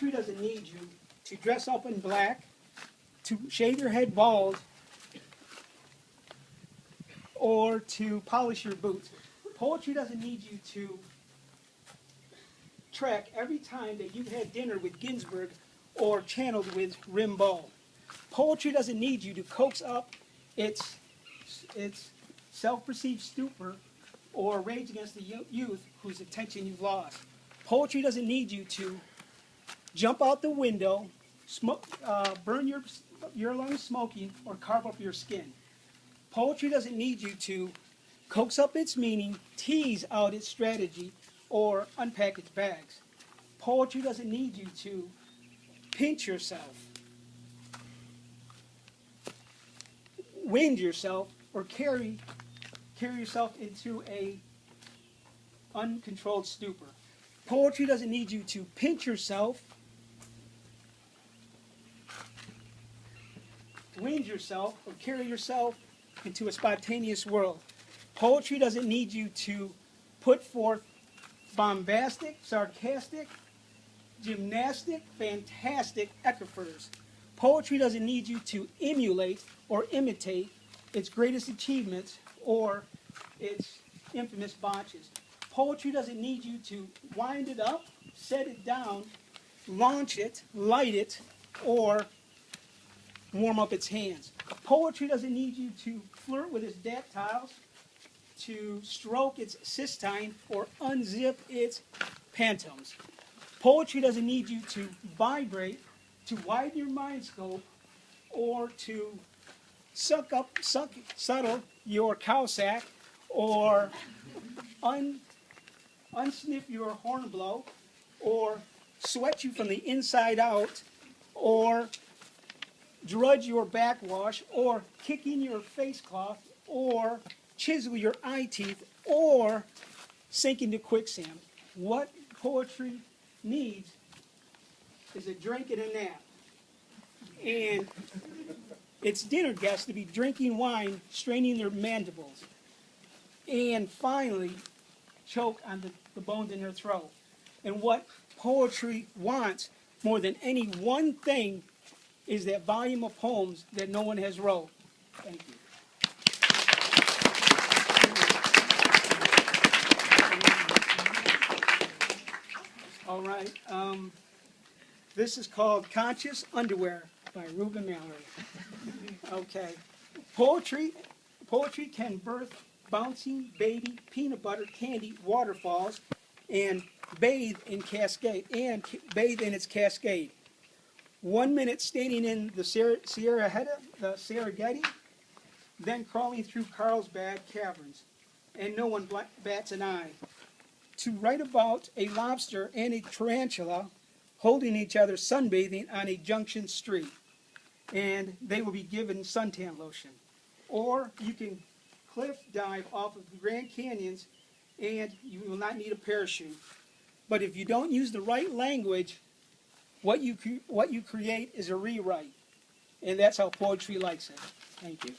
Poetry doesn't need you to dress up in black, to shave your head bald, or to polish your boots. Poetry doesn't need you to trek every time that you've had dinner with Ginsberg or channeled with Rimbaud. Poetry doesn't need you to coax up its self-perceived stupor or rage against the youth whose attention you've lost. Poetry doesn't need you to jump out the window, burn your lungs smoking, or carve up your skin. Poetry doesn't need you to coax up its meaning, tease out its strategy, or unpack its bags. Poetry doesn't need you to pinch yourself, wind yourself, or carry yourself into a uncontrolled stupor. Poetry doesn't need you to pinch yourself, wind yourself, or carry yourself into a spontaneous world. Poetry doesn't need you to put forth bombastic, sarcastic, gymnastic, fantastic epithets. Poetry doesn't need you to emulate or imitate its greatest achievements or its infamous botches. Poetry doesn't need you to wind it up, set it down, launch it, light it, or warm up its hands. Poetry doesn't need you to flirt with its dactyls, to stroke its cystine, or unzip its phantoms. Poetry doesn't need you to vibrate, to widen your mind scope, or to settle your cow sack, or unsniff your hornblow, or sweat you from the inside out, or drudge your backwash, or kick in your face cloth, or chisel your eye teeth, or sink into quicksand. What poetry needs is a drink and a nap. And its dinner guests to be drinking wine, straining their mandibles, and finally choke on the bones in their throat. And what poetry wants more than any one thing is that volume of poems that no one has wrote. Thank you. All right. This is called Conscious Underwear by Ruben Mallory. Okay. Poetry can birth bouncing baby peanut butter candy waterfalls and bathe in its cascade. 1 minute standing in the Serengeti, then crawling through Carlsbad caverns, and no one bats an eye. To write about a lobster and a tarantula holding each other sunbathing on a junction street, and they will be given suntan lotion. Or you can cliff dive off of the Grand Canyons, and you will not need a parachute. But if you don't use the right language, what you create is a rewrite. And that's how poetry likes it. Thank you.